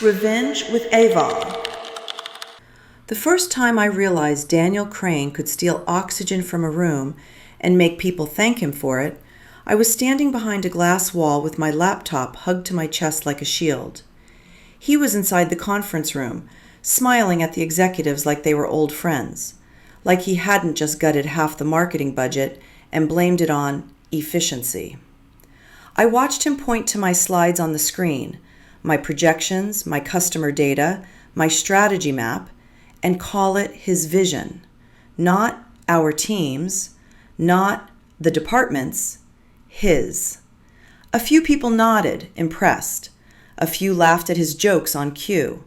Revenge with Ava. The first time I realized Daniel Crane could steal oxygen from a room and make people thank him for it, I was standing behind a glass wall with my laptop hugged to my chest like a shield. He was inside the conference room, smiling at the executives like they were old friends, like he hadn't just gutted half the marketing budget and blamed it on efficiency. I watched him point to my slides on the screen, my projections, my customer data, my strategy map, and call it his vision. Not our team's, not the department's, his. A few people nodded, impressed. A few laughed at his jokes on cue.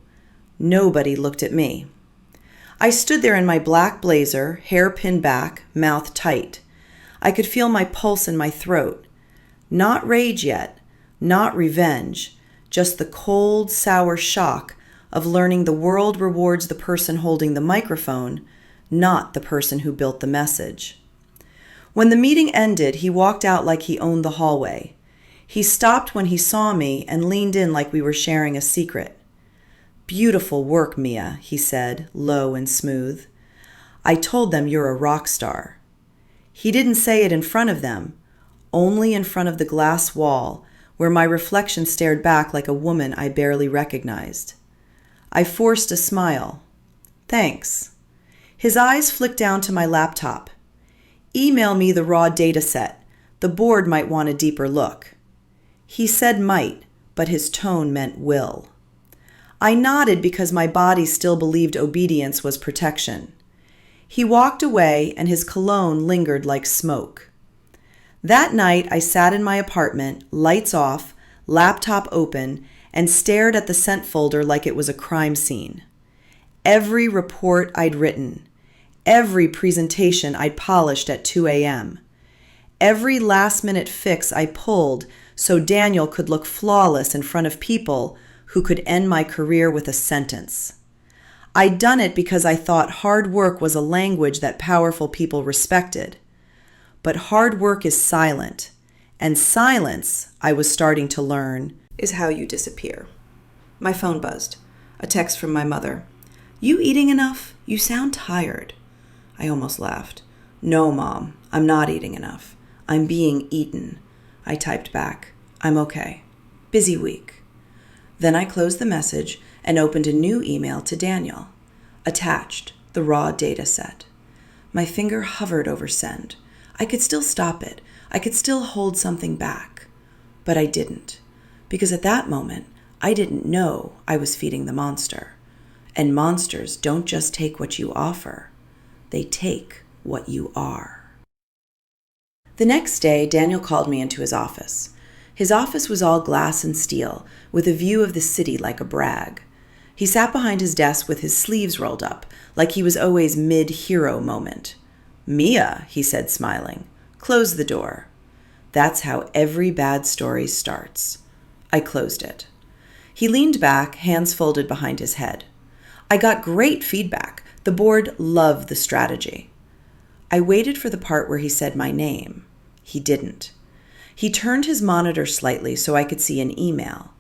Nobody looked at me. I stood there in my black blazer, hair pinned back, mouth tight. I could feel my pulse in my throat. Not rage yet, not revenge, just the cold, sour shock of learning the world rewards the person holding the microphone, not the person who built the message. When the meeting ended, he walked out like he owned the hallway. He stopped when he saw me and leaned in like we were sharing a secret. "Beautiful work, Mia," he said, low and smooth. "I told them you're a rock star." He didn't say it in front of them, only in front of the glass wall, where my reflection stared back like a woman I barely recognized. I forced a smile. "Thanks." His eyes flicked down to my laptop. "Email me the raw data set. The board might want a deeper look." He said might, but his tone meant will. I nodded because my body still believed obedience was protection. He walked away and his cologne lingered like smoke. That night, I sat in my apartment, lights off, laptop open, and stared at the scent folder like it was a crime scene. Every report I'd written, every presentation I'd polished at 2 a.m., every last-minute fix I pulled so Daniel could look flawless in front of people who could end my career with a sentence. I'd done it because I thought hard work was a language that powerful people respected. But hard work is silent, and silence, I was starting to learn, is how you disappear. My phone buzzed. A text from my mother. "You eating enough? You sound tired." I almost laughed. "No, Mom, I'm not eating enough. I'm being eaten." I typed back. "I'm okay. Busy week." Then I closed the message and opened a new email to Daniel. Attached, the raw data set. My finger hovered over send. I could still stop it. I could still hold something back. But I didn't. Because at that moment, I didn't know I was feeding the monster. And monsters don't just take what you offer. They take what you are. The next day, Daniel called me into his office. His office was all glass and steel, with a view of the city like a brag. He sat behind his desk with his sleeves rolled up, like he was always mid-hero moment. "Mia," he said, smiling, "close the door." That's how every bad story starts. I closed it. He leaned back, hands folded behind his head. I got great feedback. The board loved the strategy. I waited for the part where he said my name. He didn't. He turned his monitor slightly so I could see an email.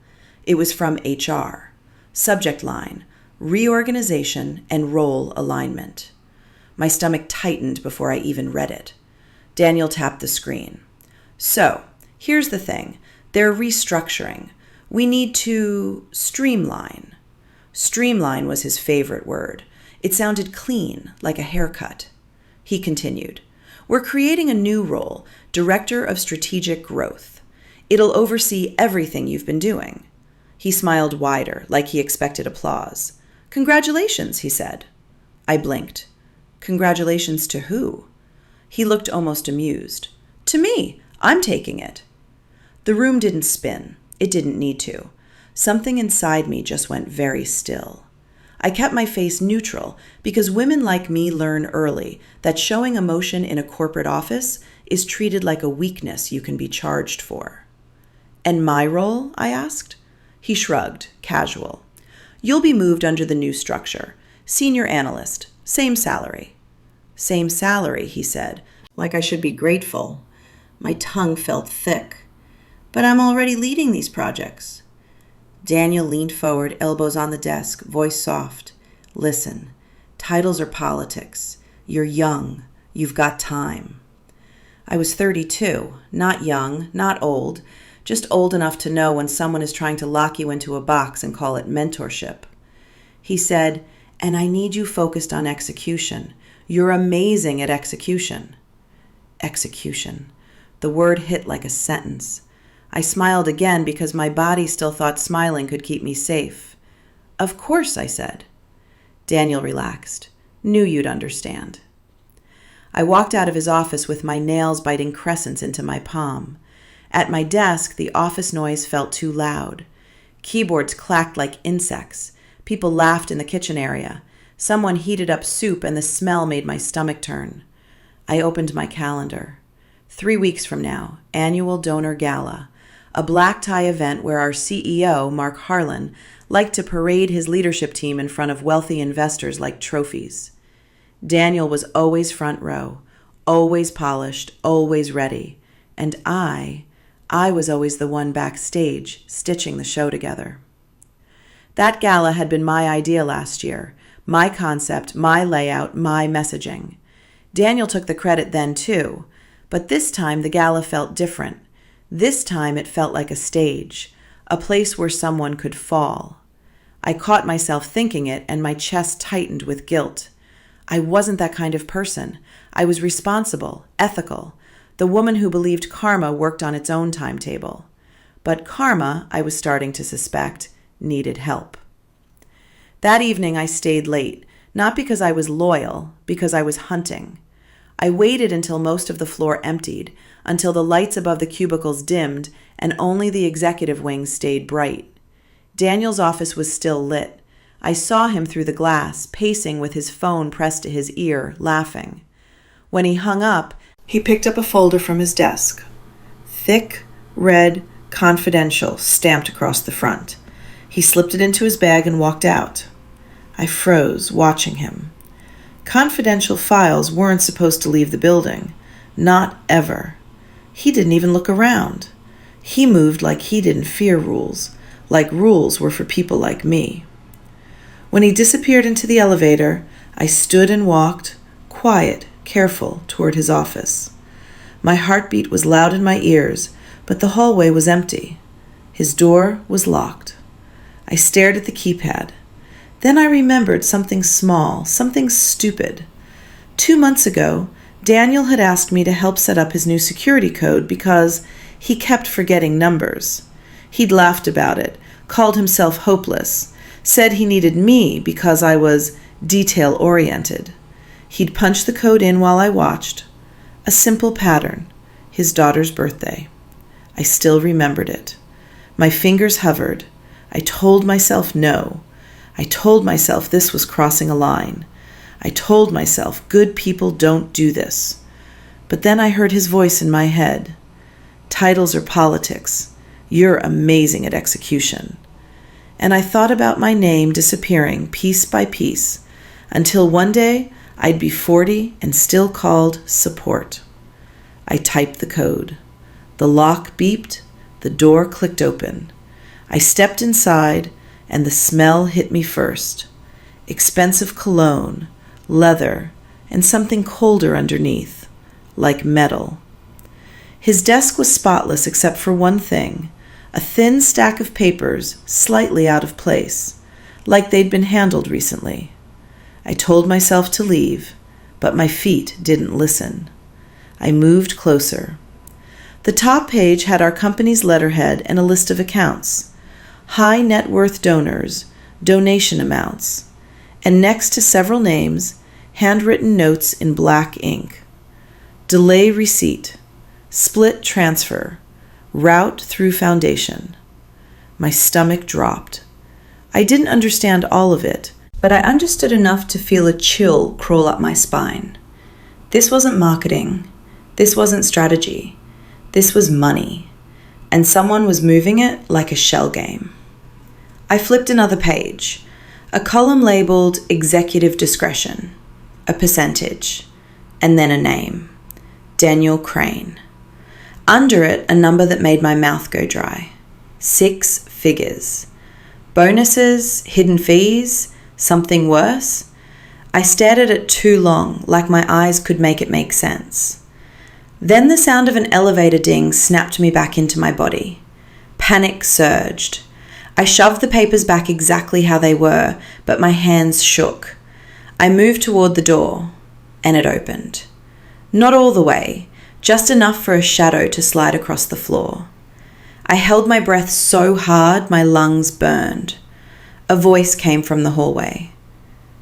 It was from HR. Subject line, reorganization and role alignment. My stomach tightened before I even read it. Daniel tapped the screen. "So, here's the thing. They're restructuring. We need to streamline." Streamline was his favorite word. It sounded clean, like a haircut. He continued, "We're creating a new role, Director of Strategic Growth. It'll oversee everything you've been doing." He smiled wider, like he expected applause. "Congratulations," he said. I blinked. "Congratulations to who?" He looked almost amused. "To me. I'm taking it." The room didn't spin. It didn't need to. Something inside me just went very still. I kept my face neutral because women like me learn early that showing emotion in a corporate office is treated like a weakness you can be charged for. "And my role?" I asked. He shrugged, casual. "You'll be moved under the new structure. Senior analyst. Same salary." "Same salary," he said, like I should be grateful. My tongue felt thick. "But I'm already leading these projects." Daniel leaned forward, elbows on the desk, voice soft. Listen, titles are politics. You're young. You've got time. I was 32, not young, not old, just old enough to know when someone is trying to lock you into a box and call it mentorship. He said, and I need you focused on execution. You're amazing at execution. Execution. The word hit like a sentence. I smiled again because my body still thought smiling could keep me safe. Of course, I said. Daniel relaxed. Knew you'd understand. I walked out of his office with my nails biting crescents into my palm. At my desk, the office noise felt too loud. Keyboards clacked like insects. People laughed in the kitchen area. Someone heated up soup and the smell made my stomach turn. I opened my calendar. 3 weeks from now, annual donor gala, a black tie event where our CEO, Mark Harlan, liked to parade his leadership team in front of wealthy investors like trophies. Daniel was always front row, always polished, always ready. And I was always the one backstage, stitching the show together. That gala had been my idea last year, my concept, my layout, my messaging. Daniel took the credit then too, but this time the gala felt different. This time it felt like a stage, a place where someone could fall. I caught myself thinking it and my chest tightened with guilt. I wasn't that kind of person. I was responsible, ethical, the woman who believed karma worked on its own timetable. But karma, I was starting to suspect, needed help. That evening I stayed late, not because I was loyal, because I was hunting. I waited until most of the floor emptied, until the lights above the cubicles dimmed and only the executive wing stayed bright. Daniel's office was still lit. I saw him through the glass, pacing with his phone pressed to his ear, laughing. When he hung up, he picked up a folder from his desk. Thick, red, confidential, stamped across the front. He slipped it into his bag and walked out. I froze, watching him. Confidential files weren't supposed to leave the building. Not ever. He didn't even look around. He moved like he didn't fear rules, like rules were for people like me. When he disappeared into the elevator, I stood and walked, quiet, careful, toward his office. My heartbeat was loud in my ears, but the hallway was empty. His door was locked. I stared at the keypad. Then I remembered something small, something stupid. 2 months ago, Daniel had asked me to help set up his new security code because he kept forgetting numbers. He'd laughed about it, called himself hopeless, said he needed me because I was detail-oriented. He'd punch the code in while I watched. A simple pattern, his daughter's birthday. I still remembered it. My fingers hovered. I told myself no. I told myself this was crossing a line. I told myself good people don't do this. But then I heard his voice in my head. Titles are politics. You're amazing at execution. And I thought about my name disappearing piece by piece until one day I'd be 40 and still called support. I typed the code. The lock beeped. The door clicked open. I stepped inside and the smell hit me first. Expensive cologne, leather, and something colder underneath, like metal. His desk was spotless except for one thing, a thin stack of papers slightly out of place, like they'd been handled recently. I told myself to leave, but my feet didn't listen. I moved closer. The top page had our company's letterhead and a list of accounts. High net worth donors, donation amounts, and next to several names, handwritten notes in black ink. Delay receipt, split transfer, route through foundation. My stomach dropped. I didn't understand all of it, but I understood enough to feel a chill crawl up my spine. This wasn't marketing. This wasn't strategy. This was money, and someone was moving it like a shell game. I flipped another page, a column labeled Executive Discretion, a percentage, and then a name, Daniel Crane. Under it, a number that made my mouth go dry. 6 figures. Bonuses, hidden fees, something worse? I stared at it too long, like my eyes could make it make sense. Then the sound of an elevator ding snapped me back into my body. Panic surged. I shoved the papers back exactly how they were, but my hands shook. I moved toward the door, and it opened. Not all the way, just enough for a shadow to slide across the floor. I held my breath so hard my lungs burned. A voice came from the hallway.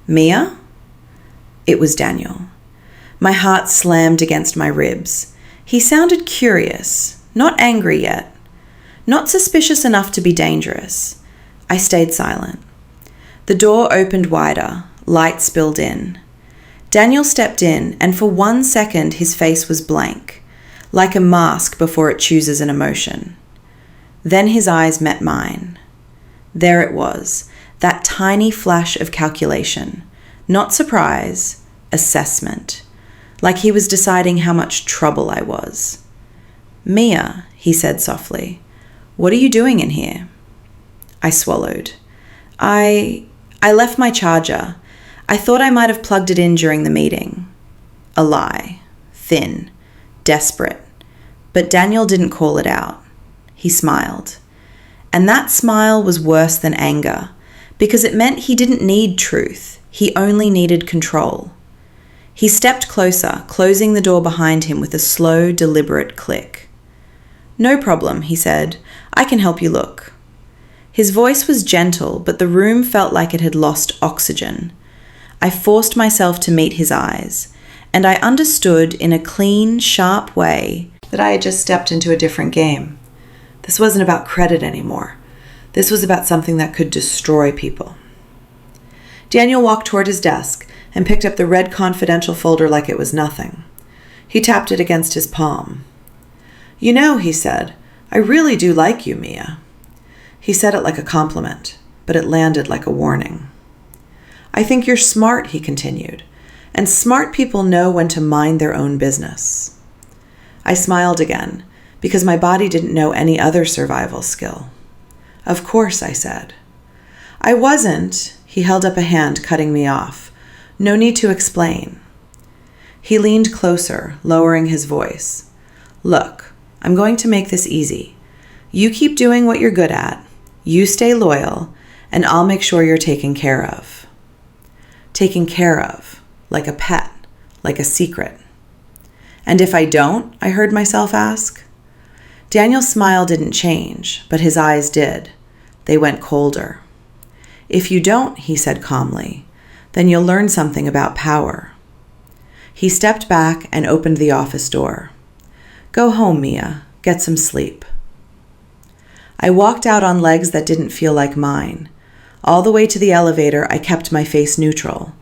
"Mia?" It was Daniel. My heart slammed against my ribs. He sounded curious, not angry yet, not suspicious enough to be dangerous. I stayed silent. The door opened wider, light spilled in. Daniel stepped in, and for 1 second his face was blank, like a mask before it chooses an emotion. Then his eyes met mine. There it was, that tiny flash of calculation. Not surprise, assessment. Like he was deciding how much trouble I was. "Mia," he said softly, "what are you doing in here?" I swallowed. I left my charger. I thought I might have plugged it in during the meeting. A lie. Thin. Desperate. But Daniel didn't call it out. He smiled. And that smile was worse than anger, because it meant he didn't need truth. He only needed control. He stepped closer, closing the door behind him with a slow, deliberate click. "No problem," he said. "I can help you look." His voice was gentle, but the room felt like it had lost oxygen. I forced myself to meet his eyes, and I understood in a clean, sharp way that I had just stepped into a different game. This wasn't about credit anymore. This was about something that could destroy people. Daniel walked toward his desk and picked up the red confidential folder like it was nothing. He tapped it against his palm. "You know," he said, "I really do like you, Mia." He said it like a compliment, but it landed like a warning. "I think you're smart," he continued, "and smart people know when to mind their own business." I smiled again, because my body didn't know any other survival skill. "Of course," I said. "I wasn't," he held up a hand, cutting me off. "No need to explain." He leaned closer, lowering his voice. "Look, I'm going to make this easy. You keep doing what you're good at, you stay loyal, and I'll make sure you're taken care of." Taken care of, like a pet, like a secret. "And if I don't?" I heard myself ask. Daniel's smile didn't change, but his eyes did. They went colder. "If you don't," he said calmly, "then you'll learn something about power." He stepped back and opened the office door. "Go home, Mia. Get some sleep." I walked out on legs that didn't feel like mine. All the way to the elevator, I kept my face neutral,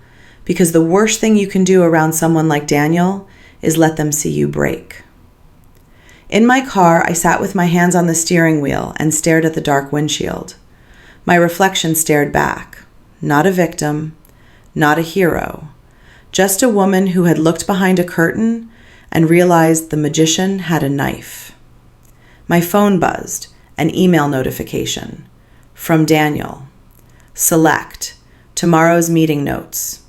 because the worst thing you can do around someone like Daniel is let them see you break. In my car, I sat with my hands on the steering wheel and stared at the dark windshield. My reflection stared back. Not a victim, not a hero, just a woman who had looked behind a curtain and realized the magician had a knife. My phone buzzed, an email notification. From Daniel. Select. Tomorrow's meeting notes.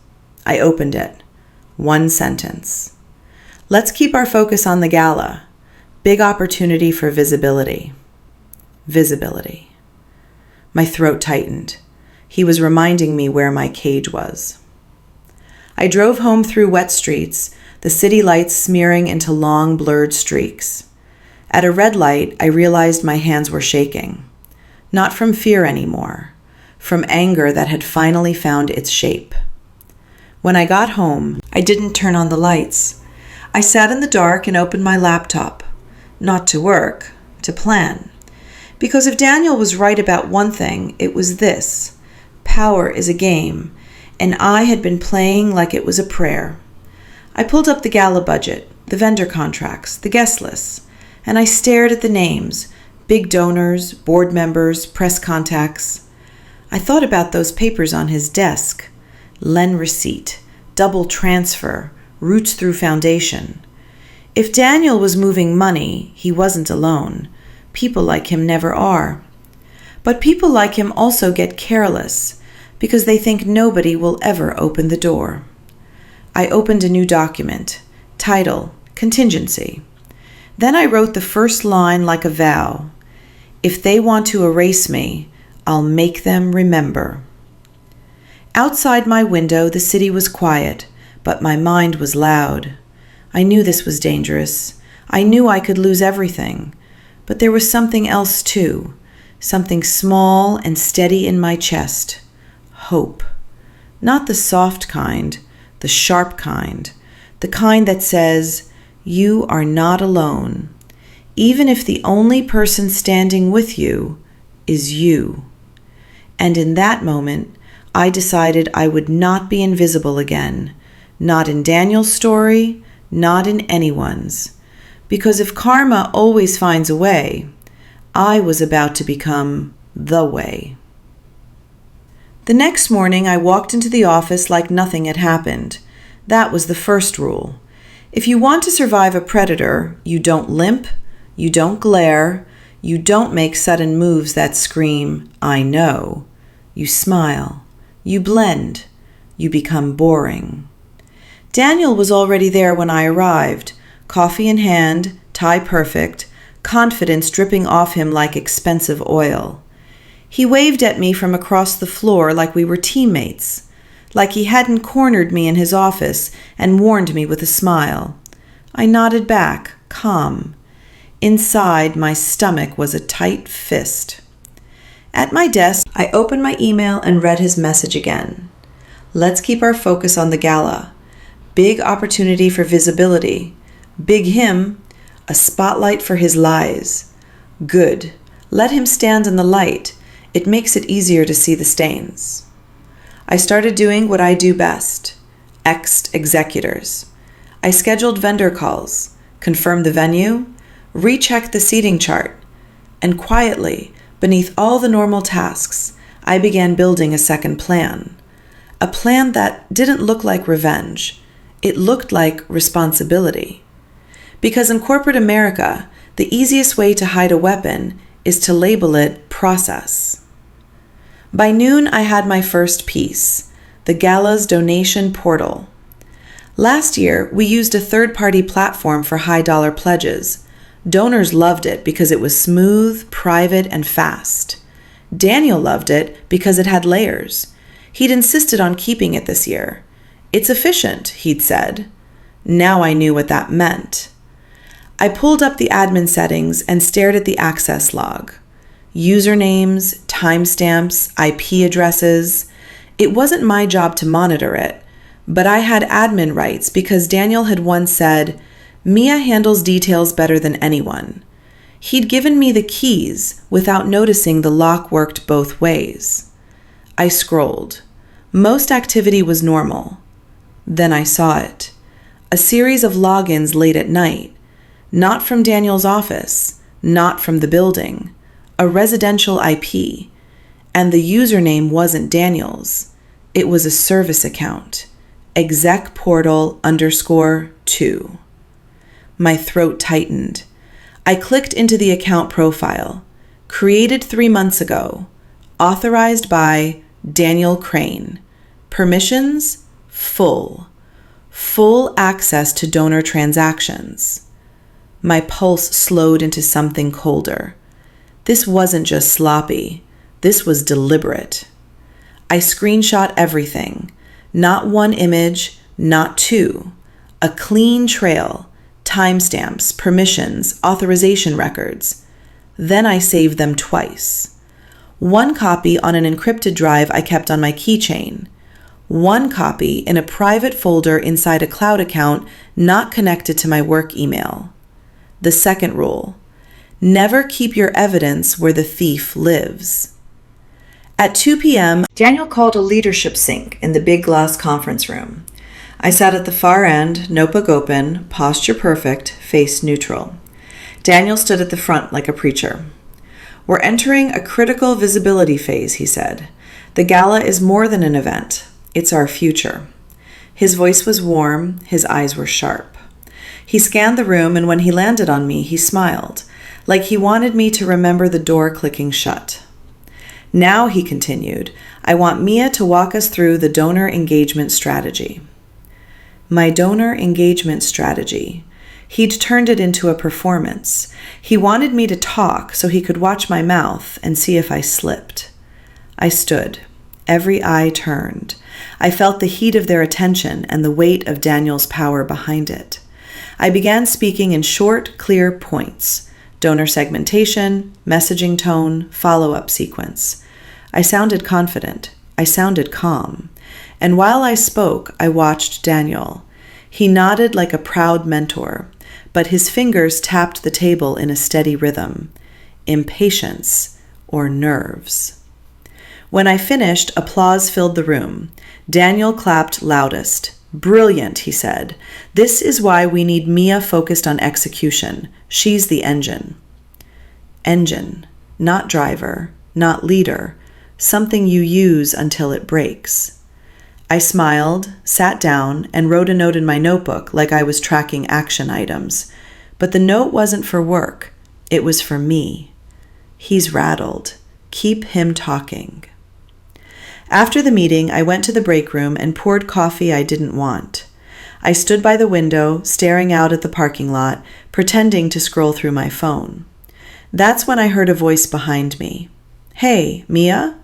I opened it. One sentence. "Let's keep our focus on the gala. Big opportunity for visibility." Visibility. My throat tightened. He was reminding me where my cage was. I drove home through wet streets, the city lights smearing into long, blurred streaks. At a red light, I realized my hands were shaking. Not from fear anymore, from anger that had finally found its shape. When I got home, I didn't turn on the lights. I sat in the dark and opened my laptop. Not to work, to plan. Because if Daniel was right about one thing, it was this. Power is a game, and I had been playing like it was a prayer. I pulled up the gala budget, the vendor contracts, the guest lists, and I stared at the names, big donors, board members, press contacts. I thought about those papers on his desk. Len receipt, double transfer, roots through foundation. If Daniel was moving money, he wasn't alone. People like him never are. But people like him also get careless because they think nobody will ever open the door. I opened a new document, title, Contingency. Then I wrote the first line like a vow. If they want to erase me, I'll make them remember. Outside my window, the city was quiet, but my mind was loud. I knew this was dangerous. I knew I could lose everything. But there was something else too, something small and steady in my chest. Hope. Not the soft kind, the sharp kind, the kind that says, you are not alone, even if the only person standing with you is you. And in that moment, I decided I would not be invisible again, not in Daniel's story, not in anyone's. Because if karma always finds a way, I was about to become the way. The next morning, I walked into the office like nothing had happened. That was the first rule. If you want to survive a predator, you don't limp, you don't glare, you don't make sudden moves that scream, I know. You smile, you blend, you become boring. Daniel was already there when I arrived, coffee in hand, tie perfect, confidence dripping off him like expensive oil. He waved at me from across the floor like we were teammates, like he hadn't cornered me in his office and warned me with a smile. I nodded back, calm. Inside, my stomach was a tight fist. At my desk, I opened my email and read his message again. Let's keep our focus on the gala. Big opportunity for visibility. Big him, a spotlight for his lies. Good. Let him stand in the light. It makes it easier to see the stains. I started doing what I do best. X'd executors. I scheduled vendor calls, confirmed the venue, rechecked the seating chart, and quietly, beneath all the normal tasks, I began building a second plan. A plan that didn't look like revenge. It looked like responsibility. Because in corporate America, the easiest way to hide a weapon is to label it process. By noon, I had my first piece, the gala's donation portal. Last year, we used a third-party platform for high-dollar pledges. Donors loved it because it was smooth, private, and fast. Daniel loved it because it had layers. He'd insisted on keeping it this year. It's efficient, he'd said. Now I knew what that meant. I pulled up the admin settings and stared at the access log. Usernames, timestamps, IP addresses. It wasn't my job to monitor it, but I had admin rights because Daniel had once said, Mia handles details better than anyone. He'd given me the keys without noticing the lock worked both ways. I scrolled. Most activity was normal. Then I saw it. A series of logins late at night. Not from Daniel's office, not from the building. A residential IP, and the username wasn't Daniel's. It was a service account, execportal_2. My throat tightened. I clicked into the account profile, created 3 months ago, authorized by Daniel Crane. Permissions, full access to donor transactions. My pulse slowed into something colder. This wasn't just sloppy. This was deliberate. I screenshot everything. Not one image, not two. A clean trail, timestamps, permissions, authorization records. Then I saved them twice. One copy on an encrypted drive I kept on my keychain. One copy in a private folder inside a cloud account not connected to my work email. The second rule. Never keep your evidence where the thief lives. At 2 p.m., Daniel called a leadership sync in the big glass conference room. I sat at the far end, notebook open, posture perfect, face neutral. Daniel stood at the front like a preacher. We're entering a critical visibility phase, he said. The gala is more than an event. It's our future. His voice was warm, his eyes were sharp. He scanned the room, and when he landed on me, he smiled, like he wanted me to remember the door clicking shut. Now, he continued, I want Mia to walk us through the donor engagement strategy. My donor engagement strategy. He'd turned it into a performance. He wanted me to talk so he could watch my mouth and see if I slipped. I stood. Every eye turned. I felt the heat of their attention and the weight of Daniel's power behind it. I began speaking in short, clear points. Donor segmentation, messaging tone, follow-up sequence. I sounded confident. I sounded calm. And while I spoke, I watched Daniel. He nodded like a proud mentor, but his fingers tapped the table in a steady rhythm. Impatience or nerves. When I finished, applause filled the room. Daniel clapped loudest. Brilliant, he said. This is why we need Mia focused on execution. She's the engine. Engine, not driver, not leader, something you use until it breaks. I smiled, sat down, and wrote a note in my notebook like I was tracking action items. But the note wasn't for work. It was for me. He's rattled. Keep him talking. After the meeting, I went to the break room and poured coffee I didn't want. I stood by the window, staring out at the parking lot, pretending to scroll through my phone. That's when I heard a voice behind me. Hey, Mia?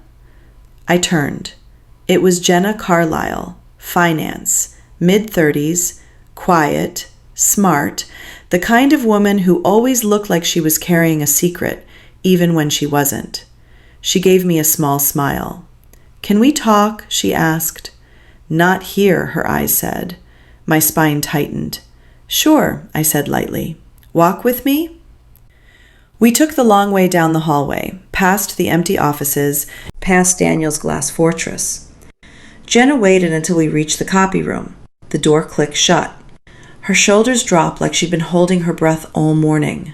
I turned. It was Jenna Carlisle, finance, mid-30s, quiet, smart, the kind of woman who always looked like she was carrying a secret, even when she wasn't. She gave me a small smile. Can we talk? She asked. Not here, her eyes said. My spine tightened. Sure, I said lightly. Walk with me? We took the long way down the hallway, past the empty offices, past Daniel's glass fortress. Jenna waited until we reached the copy room. The door clicked shut. Her shoulders dropped like she'd been holding her breath all morning.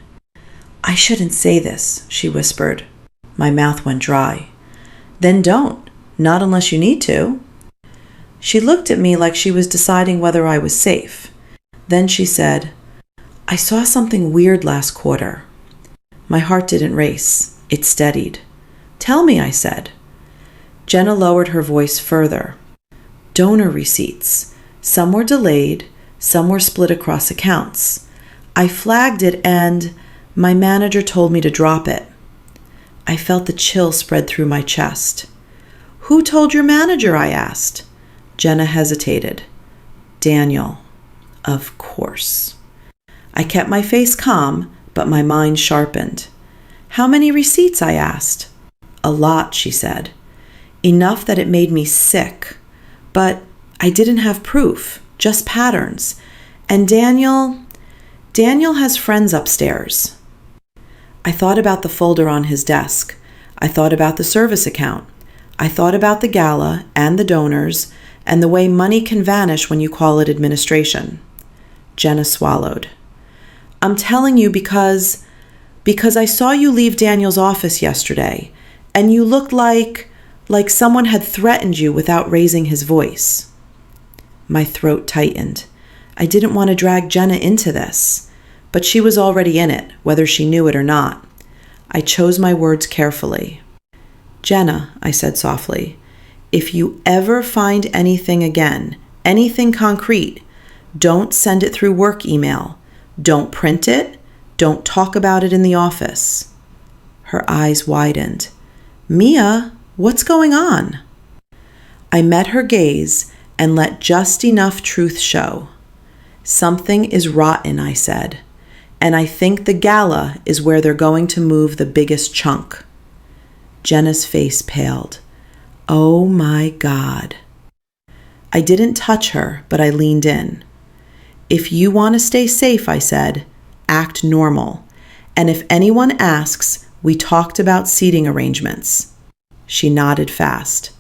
I shouldn't say this, she whispered. My mouth went dry. Then don't. Not unless you need to. She looked at me like she was deciding whether I was safe. Then she said, I saw something weird last quarter. My heart didn't race. It steadied. Tell me, I said. Jenna lowered her voice further. Donor receipts. Some were delayed, some were split across accounts. I flagged it and my manager told me to drop it. I felt the chill spread through my chest. Who told your manager? I asked. Jenna hesitated. Daniel. Of course. I kept my face calm, but my mind sharpened. How many receipts? I asked. A lot, she said. Enough that it made me sick. But I didn't have proof, just patterns. And Daniel has friends upstairs. I thought about the folder on his desk. I thought about the service account. I thought about the gala and the donors and the way money can vanish when you call it administration. Jenna swallowed. I'm telling you because I saw you leave Daniel's office yesterday, and you looked like someone had threatened you without raising his voice. My throat tightened. I didn't want to drag Jenna into this, but she was already in it, whether she knew it or not. I chose my words carefully. Jenna, I said softly, if you ever find anything again, anything concrete, don't send it through work email. Don't print it. Don't talk about it in the office. Her eyes widened. Mia, what's going on? I met her gaze and let just enough truth show. Something is rotten, I said, and I think the gala is where they're going to move the biggest chunk. Jenna's face paled. Oh my God. I didn't touch her, but I leaned in. If you want to stay safe, I said, act normal. And if anyone asks, we talked about seating arrangements. She nodded fast.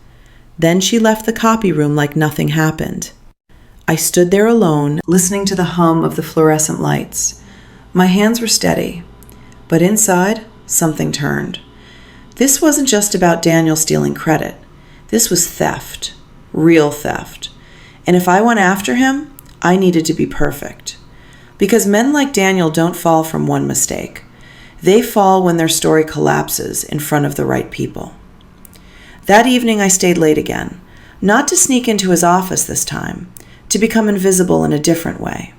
Then she left the copy room like nothing happened. I stood there alone, listening to the hum of the fluorescent lights. My hands were steady, but inside, something turned. This wasn't just about Daniel stealing credit. This was theft, real theft. And if I went after him, I needed to be perfect. Because men like Daniel don't fall from one mistake. They fall when their story collapses in front of the right people. That evening I stayed late again, not to sneak into his office this time, to become invisible in a different way.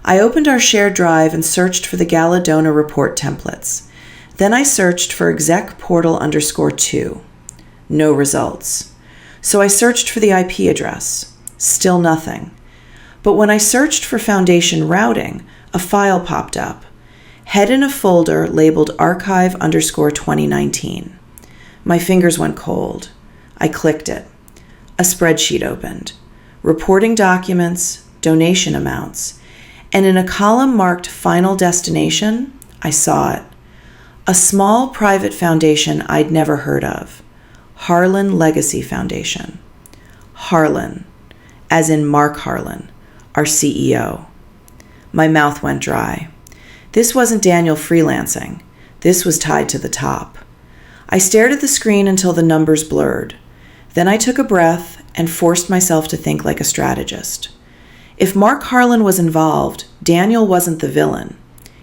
I opened our shared drive and searched for the Gala donor report templates. Then I searched for exec portal _2. No results. So I searched for the IP address. Still nothing. But when I searched for foundation routing, a file popped up. Head in a folder labeled archive _2019. My fingers went cold. I clicked it. A spreadsheet opened. Reporting documents, donation amounts, and in a column marked Final Destination, I saw it. A small private foundation I'd never heard of. Harlan Legacy Foundation. Harlan, as in Mark Harlan, our CEO. My mouth went dry. This wasn't Daniel freelancing. This was tied to the top. I stared at the screen until the numbers blurred. Then I took a breath and forced myself to think like a strategist. If Mark Harlan was involved, Daniel wasn't the villain.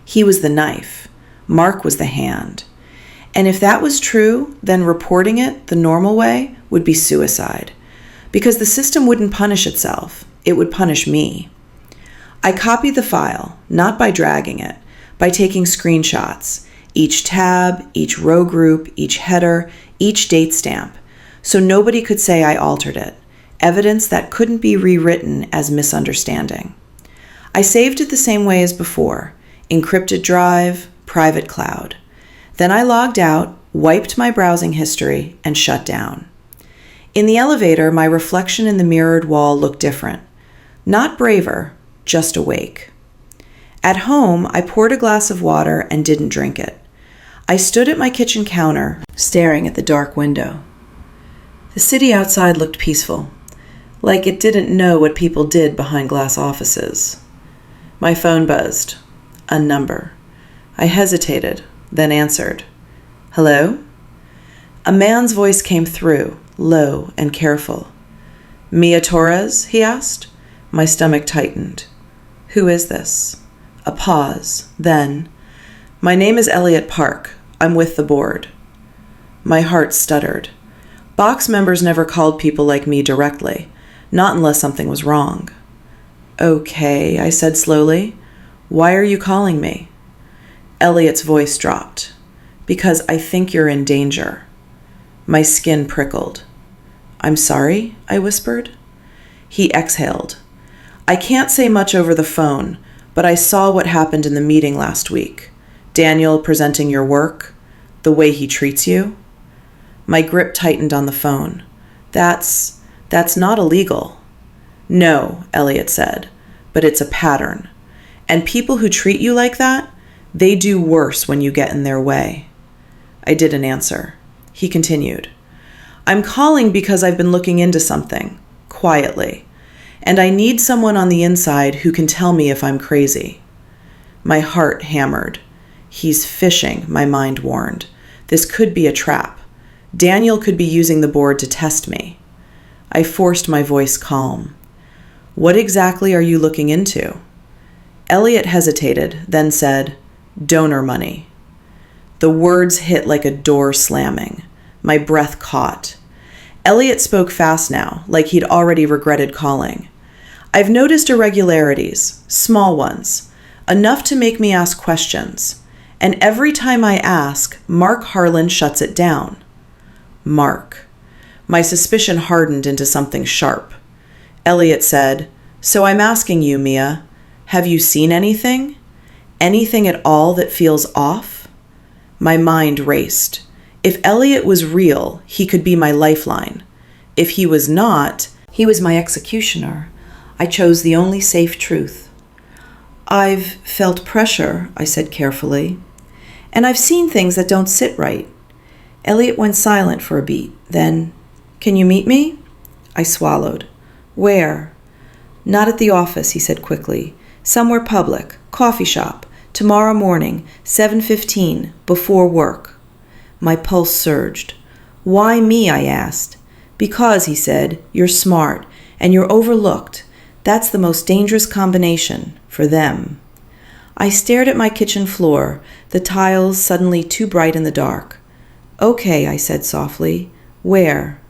He was the knife. Mark was the hand. And if that was true, then reporting it the normal way would be suicide. Because the system wouldn't punish itself. It would punish me. I copied the file, not by dragging it, by taking screenshots. Each tab, each row group, each header, each date stamp. So nobody could say I altered it. Evidence that couldn't be rewritten as misunderstanding. I saved it the same way as before, encrypted drive, private cloud. Then I logged out, wiped my browsing history, and shut down. In the elevator, my reflection in the mirrored wall looked different. Not braver, just awake. At home, I poured a glass of water and didn't drink it. I stood at my kitchen counter, staring at the dark window. The city outside looked peaceful. Like it didn't know what people did behind glass offices. My phone buzzed. A number. I hesitated, then answered. Hello? A man's voice came through, low and careful. Mia Torres? He asked. My stomach tightened. Who is this? A pause. Then, my name is Elliot Park. I'm with the board. My heart stuttered. Box members never called people like me directly. Not unless something was wrong. Okay, I said slowly. Why are you calling me? Elliot's voice dropped. Because I think you're in danger. My skin prickled. I'm sorry, I whispered. He exhaled. I can't say much over the phone, but I saw what happened in the meeting last week. Daniel presenting your work, the way he treats you. My grip tightened on the phone. That's not illegal. No, Elliot said, but it's a pattern. And people who treat you like that, they do worse when you get in their way. I didn't answer. He continued. I'm calling because I've been looking into something, quietly, and I need someone on the inside who can tell me if I'm crazy. My heart hammered. He's fishing, my mind warned. This could be a trap. Daniel could be using the board to test me. I forced my voice calm. What exactly are you looking into? Elliot hesitated, then said, donor money. The words hit like a door slamming. My breath caught. Elliot spoke fast now, like he'd already regretted calling. I've noticed irregularities, small ones, enough to make me ask questions. And every time I ask, Mark Harlan shuts it down. Mark. My suspicion hardened into something sharp. Elliot said, so I'm asking you, Mia, have you seen anything? Anything at all that feels off? My mind raced. If Elliot was real, he could be my lifeline. If he was not, he was my executioner. I chose the only safe truth. I've felt pressure, I said carefully, and I've seen things that don't sit right. Elliot went silent for a beat. Then, can you meet me? I swallowed. Where? Not at the office, he said quickly. Somewhere public, coffee shop, tomorrow morning, 7:15, before work. My pulse surged. Why me, I asked. Because, he said, you're smart, and you're overlooked. That's the most dangerous combination, for them. I stared at my kitchen floor, the tiles suddenly too bright in the dark. Okay, I said softly. Where?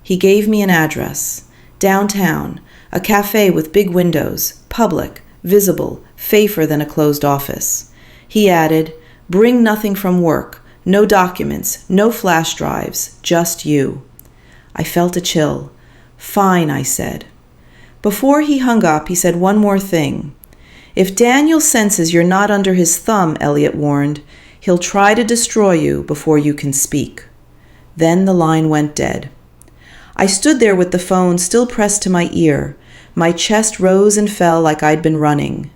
He gave me an address. Downtown, a cafe with big windows, public, visible, safer than a closed office. He added, "Bring nothing from work, no documents, no flash drives, just you." I felt a chill. "Fine," I said. Before he hung up, he said one more thing. "If Daniel senses you're not under his thumb," Elliot warned, "he'll try to destroy you before you can speak." Then the line went dead. I stood there with the phone still pressed to my ear. My chest rose and fell like I'd been running.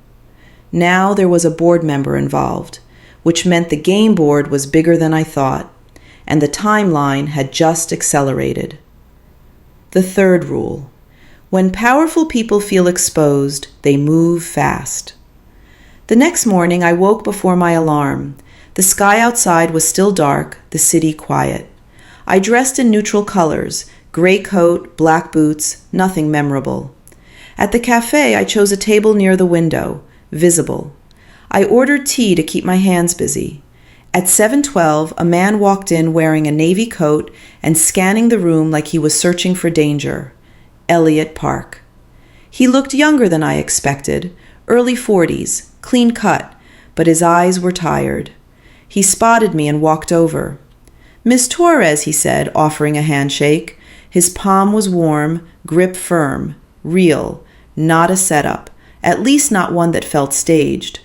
Now there was a board member involved, which meant the game board was bigger than I thought, and the timeline had just accelerated. The third rule: when powerful people feel exposed, they move fast. The next morning I woke before my alarm. The sky outside was still dark, the city quiet. I dressed in neutral colors, gray coat, black boots, nothing memorable. At the cafe, I chose a table near the window, visible. I ordered tea to keep my hands busy. At 7:12, a man walked in wearing a navy coat and scanning the room like he was searching for danger. Elliot Park. He looked younger than I expected, early 40s, clean cut, but his eyes were tired. He spotted me and walked over. "Miss Torres," he said, offering a handshake. His palm was warm, grip firm, real, not a setup, at least not one that felt staged.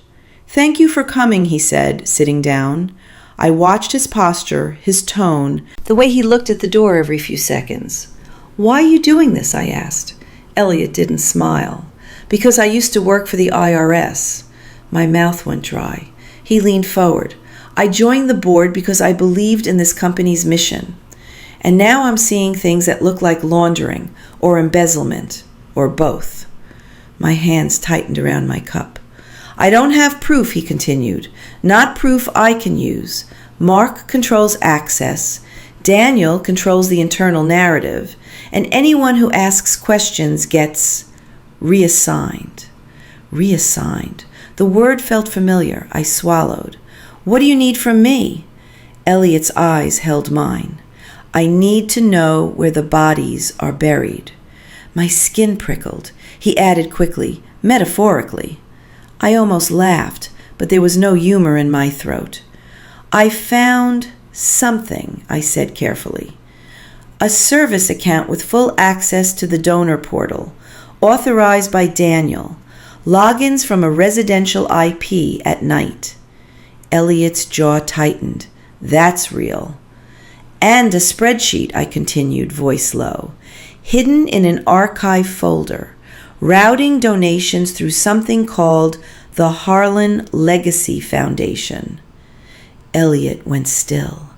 "Thank you for coming," he said, sitting down. I watched his posture, his tone, the way he looked at the door every few seconds. "Why are you doing this?" I asked. Elliot didn't smile. "Because I used to work for the IRS. My mouth went dry. He leaned forward. "I joined the board because I believed in this company's mission. And now I'm seeing things that look like laundering or embezzlement, or both." My hands tightened around my cup. "I don't have proof," he continued. "Not proof I can use. Mark controls access. Daniel controls the internal narrative. And anyone who asks questions gets reassigned." Reassigned. The word felt familiar. I swallowed. "What do you need from me?" Elliot's eyes held mine. "I need to know where the bodies are buried." My skin prickled. He added quickly, "Metaphorically." I almost laughed, but there was no humor in my throat. "I found something," I said carefully. "A service account with full access to the donor portal, authorized by Daniel. Logins from a residential IP at night." Elliot's jaw tightened. "That's real." "And a spreadsheet," I continued, voice low, "hidden in an archive folder, routing donations through something called the Harlan Legacy Foundation." Elliot went still.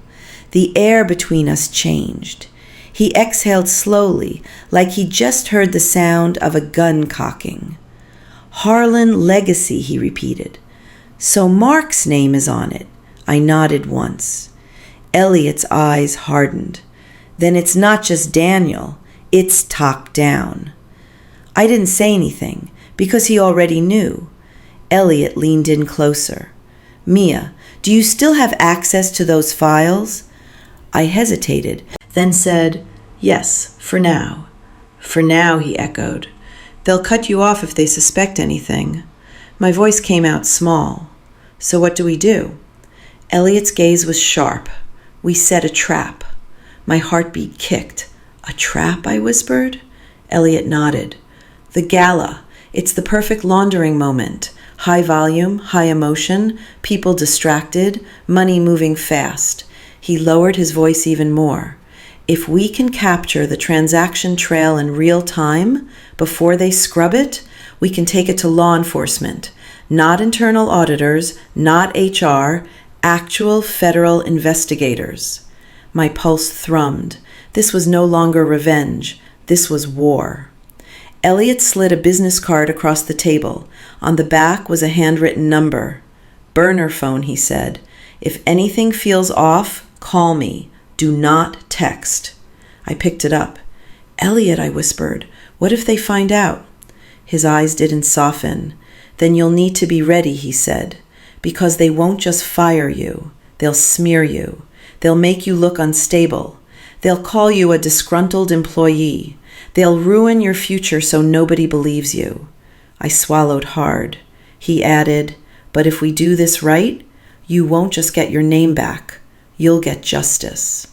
The air between us changed. He exhaled slowly, like he just heard the sound of a gun cocking. "Harlan Legacy," he repeated. "So Mark's name is on it." I nodded once. Elliot's eyes hardened. "Then it's not just Daniel, it's top down." I didn't say anything, because he already knew. Elliot leaned in closer. "Mia, do you still have access to those files?" I hesitated, then said, "Yes, for now." "For now," he echoed. "They'll cut you off if they suspect anything." My voice came out small. "So what do we do?" Elliot's gaze was sharp. "We set a trap." My heartbeat kicked. "A trap?" I whispered. Elliot nodded. "The gala. It's the perfect laundering moment. High volume, high emotion, people distracted, money moving fast." He lowered his voice even more. "If we can capture the transaction trail in real time, before they scrub it, we can take it to law enforcement. Not internal auditors, not HR, actual federal investigators." My pulse thrummed. This was no longer revenge. This was war. Elliot slid a business card across the table. On the back was a handwritten number. "Burner phone," he said. "If anything feels off, call me. Do not text." I picked it up. "Elliot," I whispered, "what if they find out?" His eyes didn't soften. "Then you'll need to be ready," he said, "because they won't just fire you. They'll smear you. They'll make you look unstable. They'll call you a disgruntled employee. They'll ruin your future so nobody believes you. I swallowed hard. He added, but if we do this right, you won't just get your name back. You'll get justice.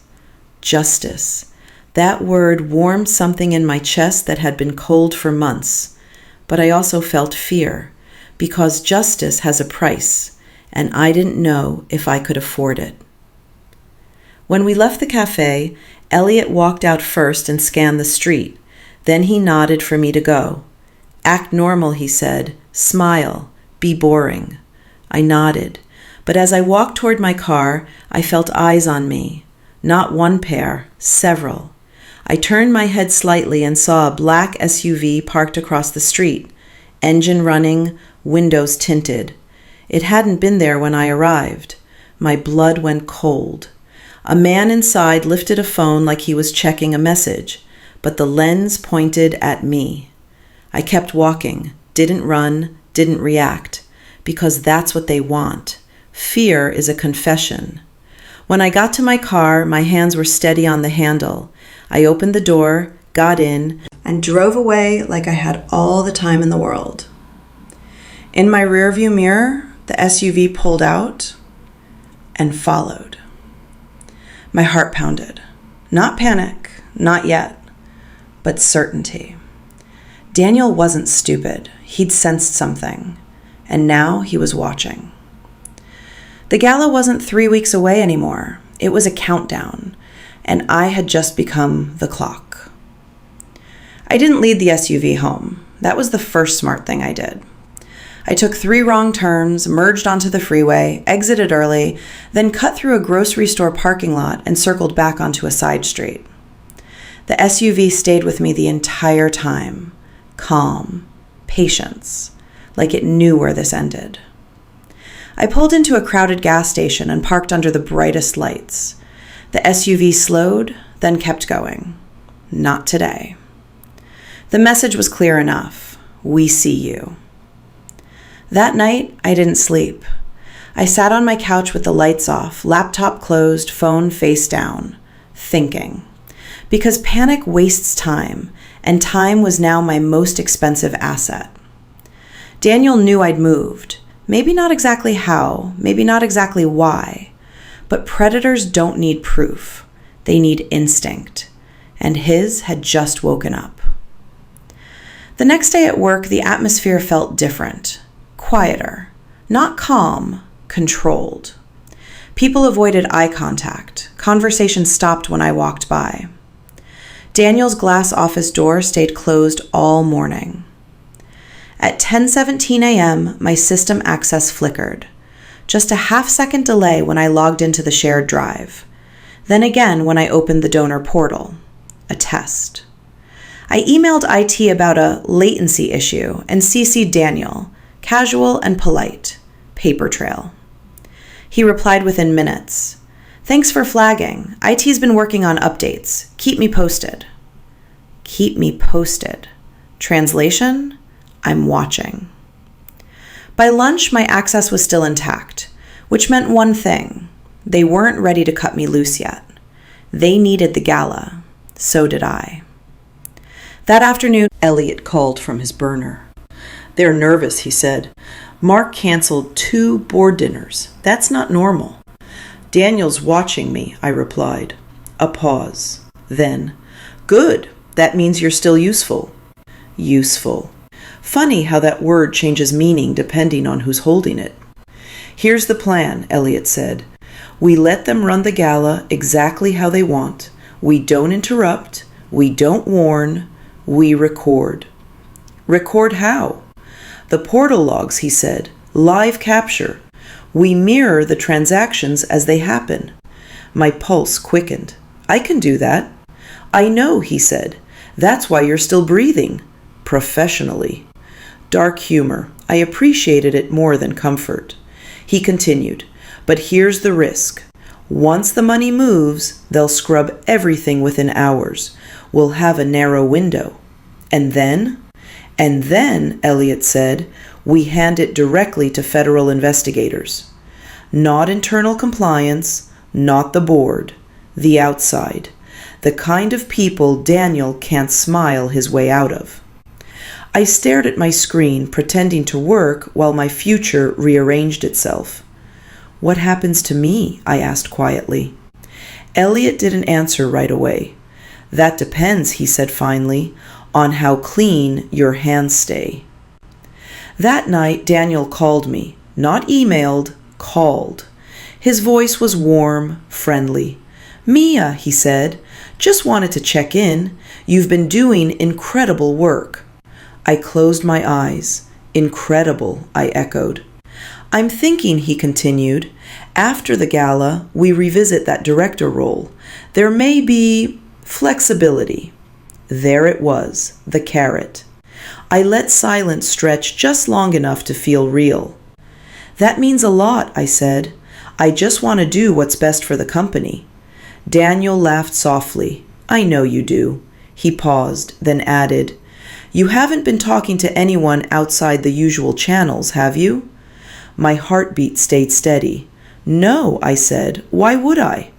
Justice. That word warmed something in my chest that had been cold for months. But I also felt fear, because justice has a price, and I didn't know if I could afford it. When we left the cafe, Elliot walked out first and scanned the street. Then he nodded for me to go. Act normal, he said. Smile. Be boring. I nodded, but as I walked toward my car, I felt eyes on me. Not one pair, several. I turned my head slightly and saw a black SUV parked across the street, engine running, windows tinted. It hadn't been there when I arrived. My blood went cold. A man inside lifted a phone like he was checking a message, but the lens pointed at me. I kept walking, didn't run, didn't react, because that's what they want. Fear is a confession. When I got to my car, my hands were steady on the handle. I opened the door, got in, and drove away like I had all the time in the world. In my rearview mirror, the SUV pulled out and followed. My heart pounded. Not panic, not yet, but certainty. Daniel wasn't stupid. He'd sensed something, and now he was watching. The gala wasn't 3 weeks away anymore. It was a countdown, and I had just become the clock. I didn't lead the SUV home. That was the first smart thing I did. I took 3 wrong turns, merged onto the freeway, exited early, then cut through a grocery store parking lot and circled back onto a side street. The SUV stayed with me the entire time. Calm, patience, like it knew where this ended. I pulled into a crowded gas station and parked under the brightest lights. The SUV slowed, then kept going. Not today. The message was clear enough. We see you. That night, I didn't sleep. I sat on my couch with the lights off, laptop closed, phone face down, thinking. Because panic wastes time, and time was now my most expensive asset. Daniel knew I'd moved. Maybe not exactly how, maybe not exactly why, but predators don't need proof. They need instinct, and his had just woken up. The next day at work, the atmosphere felt different, quieter, not calm, controlled. People avoided eye contact. Conversation stopped when I walked by. Daniel's glass office door stayed closed all morning. At 10:17 a.m., my system access flickered. Just a half-second delay when I logged into the shared drive. Then again when I opened the donor portal. A test. I emailed IT about a latency issue and CC'd Daniel, casual and polite, paper trail. He replied within minutes. Thanks for flagging. IT's been working on updates. Keep me posted. Keep me posted. Translation? I'm watching. By lunch, my access was still intact, which meant one thing. They weren't ready to cut me loose yet. They needed the gala. So did I. That afternoon, Elliot called from his burner. They're nervous, he said. Mark canceled 2 board dinners. That's not normal. Daniel's watching me, I replied. A pause. Then, good. That means you're still useful. Useful. Funny how that word changes meaning depending on who's holding it. Here's the plan, Elliot said. We let them run the gala exactly how they want. We don't interrupt. We don't warn. We record. Record how? The portal logs, he said. Live capture. We mirror the transactions as they happen. My pulse quickened. I can do that. I know, he said. That's why you're still breathing. Professionally. Dark humor. I appreciated it more than comfort. He continued, but here's the risk. Once the money moves, they'll scrub everything within hours. We'll have a narrow window. And then, Elliot said, we hand it directly to federal investigators. Not internal compliance, not the board, the outside. The kind of people Daniel can't smile his way out of. I stared at my screen, pretending to work while my future rearranged itself. "What happens to me?" I asked quietly. Elliot didn't answer right away. "That depends," he said finally, "on how clean your hands stay." That night, Daniel called me. Not emailed, called. His voice was warm, friendly. "Mia," he said, "just wanted to check in. You've been doing incredible work." I closed my eyes. "Incredible," I echoed. "I'm thinking," he continued, "after the gala, we revisit that director role. There may be flexibility." There it was, the carrot. I let silence stretch just long enough to feel real. "That means a lot," I said. "I just want to do what's best for the company." Daniel laughed softly. "I know you do." He paused, then added, "You haven't been talking to anyone outside the usual channels, have you?" My heartbeat stayed steady. "No," I said. "Why would I?"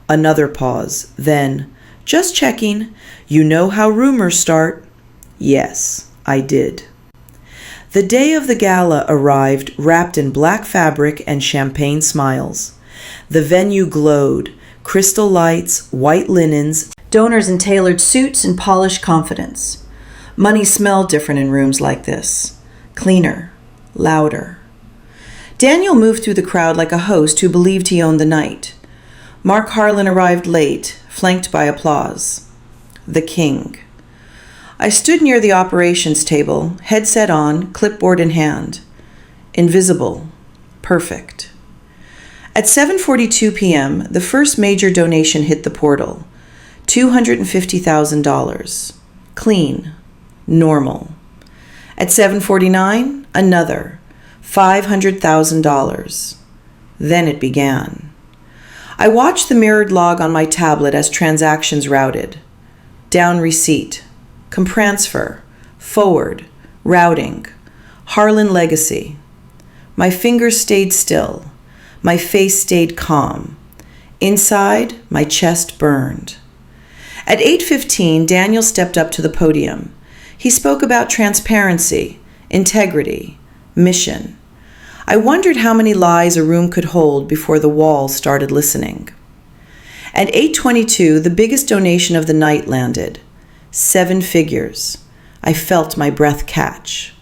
Another pause. Then, "Just checking. You know how rumors start." Yes, I did. The day of the gala arrived wrapped in black fabric and champagne smiles. The venue glowed, crystal lights, white linens, donors in tailored suits and polished confidence. Money smelled different in rooms like this. Cleaner, louder. Daniel moved through the crowd like a host who believed he owned the night. Mark Harlan arrived late, flanked by applause. The king. I stood near the operations table, headset on, clipboard in hand. Invisible. Perfect. At 7:42 p.m., the first major donation hit the portal. $250,000. Clean. Normal. At 7:49, another. $500,000. Then it began. I watched the mirrored log on my tablet as transactions routed. Down receipt. Compransfer. Forward. Routing. Harlan legacy. My fingers stayed still. My face stayed calm. Inside, my chest burned. At 8:15, Daniel stepped up to the podium. He spoke about transparency, integrity, mission. I wondered how many lies a room could hold before the walls started listening. At 8:22, the biggest donation of the night landed. 7 figures. I felt my breath catch.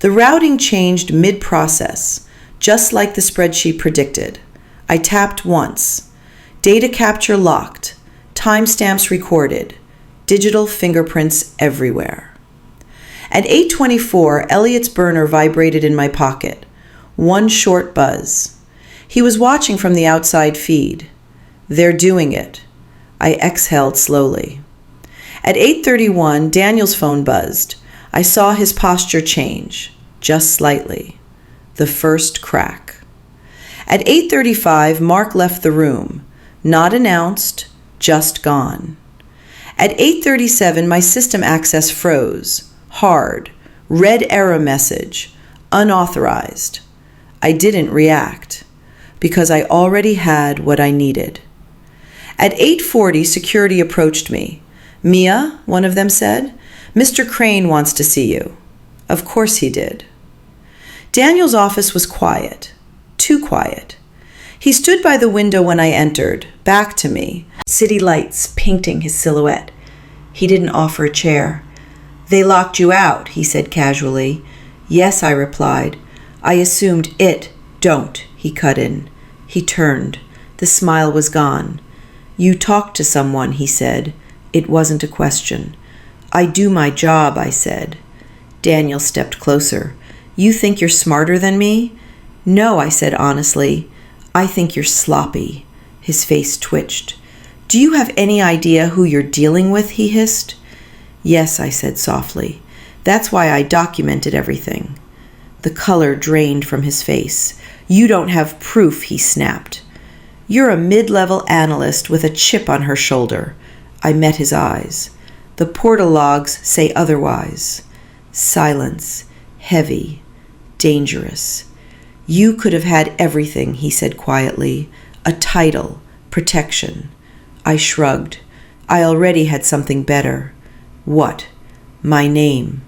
The routing changed mid-process, just like the spreadsheet predicted. I tapped once. Data capture locked. Timestamps recorded. Digital fingerprints everywhere. At 8:24, Elliot's burner vibrated in my pocket. One short buzz. He was watching from the outside feed. They're doing it. I exhaled slowly. At 8:31, Daniel's phone buzzed. I saw his posture change, just slightly. The first crack. At 8:35, Mark left the room. Not announced, just gone. At 8:37, my system access froze. Hard. Red error message. Unauthorized. I didn't react, because I already had what I needed. At 8:40, security approached me. "Mia," one of them said, "Mr. Crane wants to see you." Of course he did. Daniel's office was quiet. Too quiet. He stood by the window when I entered, back to me, city lights painting his silhouette. He didn't offer a chair. "They locked you out," he said casually. "Yes," I replied. "I assumed it. Don't," he cut in. He turned. The smile was gone. "You talked to someone," he said. It wasn't a question. "I do my job," I said. Daniel stepped closer. "You think you're smarter than me?" "No," I said honestly. "I think you're sloppy." His face twitched. "Do you have any idea who you're dealing with?" he hissed. "Yes," I said softly. "That's why I documented everything." The color drained from his face. "You don't have proof," he snapped. "You're a mid-level analyst with a chip on her shoulder." I met his eyes. "The portal logs say otherwise." Silence. Heavy. Dangerous. "You could have had everything," he said quietly. "A title. Protection." I shrugged. I already had something better. What? My name.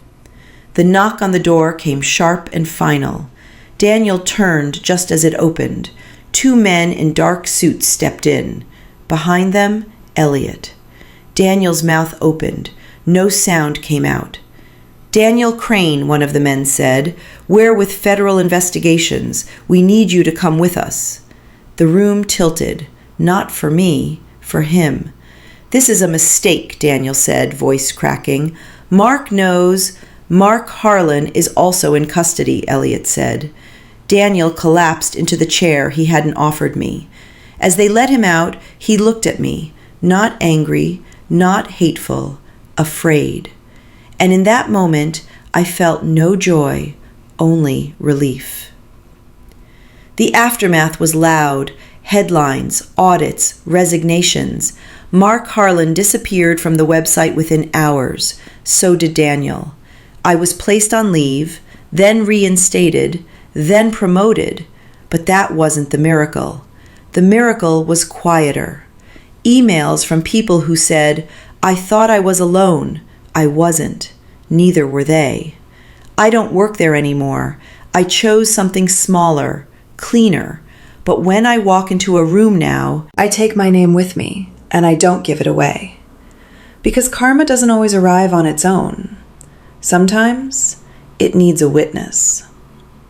The knock on the door came sharp and final. Daniel turned just as it opened. 2 men in dark suits stepped in. Behind them, Elliot. Daniel's mouth opened. No sound came out. "Daniel Crane," one of the men said, "we're with federal investigations. We need you to come with us." The room tilted. Not for me, for him. "This is a mistake," Daniel said, voice cracking. "Mark knows." "Mark Harlan is also in custody," Elliot said. Daniel collapsed into the chair he hadn't offered me. As they let him out, he looked at me, not angry, not hateful, afraid. And in that moment, I felt no joy, only relief. The aftermath was loud. Headlines, audits, resignations. Mark Harlan disappeared from the website within hours. So did Daniel. I was placed on leave, then reinstated, then promoted, but that wasn't the miracle. The miracle was quieter. Emails from people who said, "I thought I was alone. I wasn't. Neither were they. I don't work there anymore. I chose something smaller, cleaner. But when I walk into a room now, I take my name with me, and I don't give it away." Because karma doesn't always arrive on its own. Sometimes it needs a witness.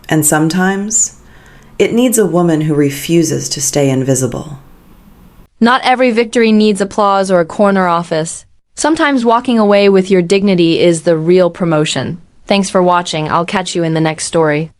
And sometimes it needs a woman who refuses to stay invisible. Not every victory needs applause or a corner office. Sometimes walking away with your dignity is the real promotion. Thanks for watching. I'll catch you in the next story.